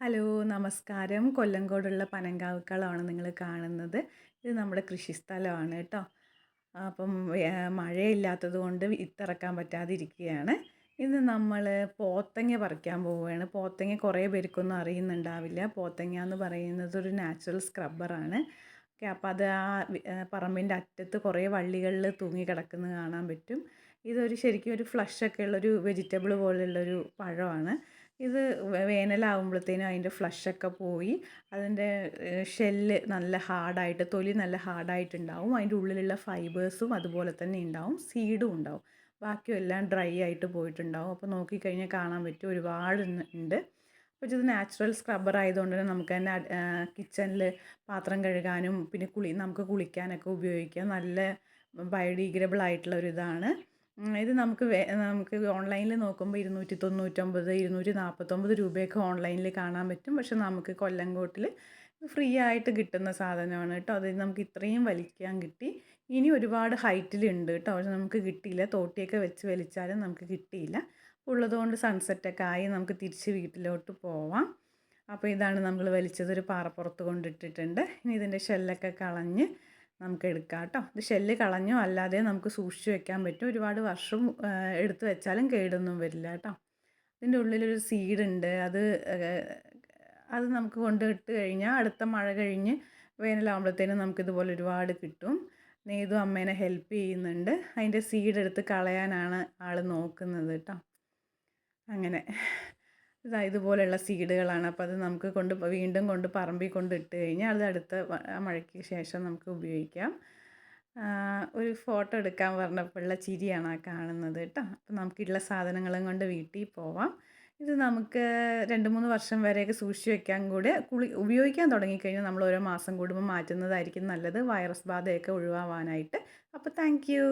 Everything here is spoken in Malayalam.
ഹലോ, നമസ്കാരം. കൊല്ലങ്കോടുള്ള പനങ്കാവ്ക്കളമാണ് നിങ്ങൾ കാണുന്നത്. ഇത് നമ്മുടെ കൃഷിസ്ഥലമാണ് കേട്ടോ. അപ്പം മഴയില്ലാത്തത് കൊണ്ട് വിത്തിറക്കാൻ പറ്റാതെ ഇരിക്കുകയാണ്. ഇന്ന് നമ്മൾ പോത്തങ്ങ പറിക്കാൻ പോവുകയാണ്. പോത്തങ്ങ കുറേ പേർക്കൊന്നും അറിയുന്നുണ്ടാവില്ല. പോത്തങ്ങ എന്ന് പറയുന്നത് ഒരു നാച്ചുറൽ സ്ക്രബ്ബറാണ്. ഓക്കെ, അപ്പോൾ അത് പറമ്പിൻ്റെ അറ്റത്ത് കുറേ വള്ളികളിൽ തൂങ്ങി കിടക്കുന്നത് കാണാൻ പറ്റും. ഇതൊരു ശരിക്കും ഒരു ഫ്ലഷൊക്കെ ഉള്ളൊരു വെജിറ്റബിൾ പോലുള്ളൊരു പഴമാണ്. ഇത് വേനലാവുമ്പോഴത്തേനും അതിൻ്റെ ഫ്ലഷൊക്കെ പോയി അതിൻ്റെ ഷെല്ല് നല്ല ഹാർഡായിട്ട്, തൊലി നല്ല ഹാർഡായിട്ടുണ്ടാവും. അതിൻ്റെ ഉള്ളിലുള്ള ഫൈബേഴ്സും അതുപോലെ തന്നെ ഉണ്ടാവും, സീഡും ഉണ്ടാവും. ബാക്കിയും എല്ലാം ഡ്രൈ ആയിട്ട് പോയിട്ടുണ്ടാവും. അപ്പോൾ നോക്കിക്കഴിഞ്ഞാൽ കാണാൻ പറ്റും ഒരുപാട് ഉണ്ട്. അപ്പോൾ ഇത് നാച്ചുറൽ സ്ക്രബ്ബർ ആയതുകൊണ്ട് തന്നെ നമുക്ക് തന്നെ കിച്ചണിൽ പാത്രം കഴുകാനും പിന്നെ നമുക്ക് കുളിക്കാനൊക്കെ ഉപയോഗിക്കാം. നല്ല ബയോഡിഗ്രേഡബിൾ ആയിട്ടുള്ള ഒരു ഇതാണ്. ഇത് നമുക്ക് ഓൺലൈനിൽ നോക്കുമ്പോൾ 299 249 രൂപയൊക്കെ ഓൺലൈനിൽ കാണാൻ പറ്റും. പക്ഷെ നമുക്ക് കൊല്ലങ്കോട്ടിൽ ഫ്രീ ആയിട്ട് കിട്ടുന്ന സാധനമാണ് കേട്ടോ. അത് നമുക്ക് ഇത്രയും വലിക്കാൻ കിട്ടി. ഇനി ഒരുപാട് ഹൈറ്റിലുണ്ട് കേട്ടോ, പക്ഷെ നമുക്ക് കിട്ടിയില്ല. തോട്ടിയൊക്കെ വെച്ച് വലിച്ചാലും നമുക്ക് കിട്ടിയില്ല. ഉള്ളതുകൊണ്ട് സൺസെറ്റൊക്കെ ആയി നമുക്ക് തിരിച്ച് വീട്ടിലോട്ട് പോവാം. അപ്പോൾ ഇതാണ് നമ്മൾ വലിച്ചത്, ഒരു പാറപ്പുറത്ത് കൊണ്ടിട്ടിട്ടുണ്ട്. ഇനി ഇതിൻ്റെ ഷെല്ലൊക്കെ കളഞ്ഞ് നമുക്ക് എടുക്കാം കേട്ടോ. ഇത് ഷെല്ല് കളഞ്ഞോ അല്ലാതെ നമുക്ക് സൂക്ഷിച്ച് വെക്കാൻ പറ്റും. ഒരുപാട് വർഷം എടുത്ത് വെച്ചാലും കേടൊന്നും വരില്ല കേട്ടോ. ഇതിൻ്റെ ഉള്ളിലൊരു സീഡുണ്ട്. അത് നമുക്ക് കൊണ്ടിട്ട് കഴിഞ്ഞാൽ അടുത്ത മഴ കഴിഞ്ഞ് വേനലാകുമ്പോഴത്തേനും നമുക്കിതുപോലെ ഒരുപാട് കിട്ടും. നേതു അമ്മേനെ ഹെൽപ്പ് ചെയ്യുന്നുണ്ട്. അതിൻ്റെ സീഡ് എടുത്ത് കളയാനാണ് ആൾ നോക്കുന്നത് കേട്ടോ. അങ്ങനെ ഇതുപോലെയുള്ള സീഡുകളാണ്. അപ്പോൾ അത് നമുക്ക് വീണ്ടും പറമ്പിൽ കൊണ്ടിട്ട് കഴിഞ്ഞാൽ അത് അടുത്ത മഴയ്ക്ക് ശേഷം നമുക്ക് ഉപയോഗിക്കാം. ഒരു ഫോട്ടോ എടുക്കാൻ പറഞ്ഞപ്പോഴുള്ള ചിരിയാണ് ആ കാണുന്നത് കേട്ടോ. അപ്പോൾ നമുക്കുള്ള സാധനങ്ങളും കൊണ്ട് വീട്ടിൽ പോവാം. ഇത് നമുക്ക് 2-3 വർഷം വരെയൊക്കെ സൂക്ഷിച്ച് വെക്കാൻ കൂടെ ഉപയോഗിക്കാൻ തുടങ്ങിക്കഴിഞ്ഞാൽ നമ്മൾ ഓരോ മാസം കൂടുമ്പോൾ മാറ്റുന്നതായിരിക്കും നല്ലത്, വൈറസ് ബാധയൊക്കെ ഒഴിവാവാനായിട്ട്. അപ്പോൾ താങ്ക് യു.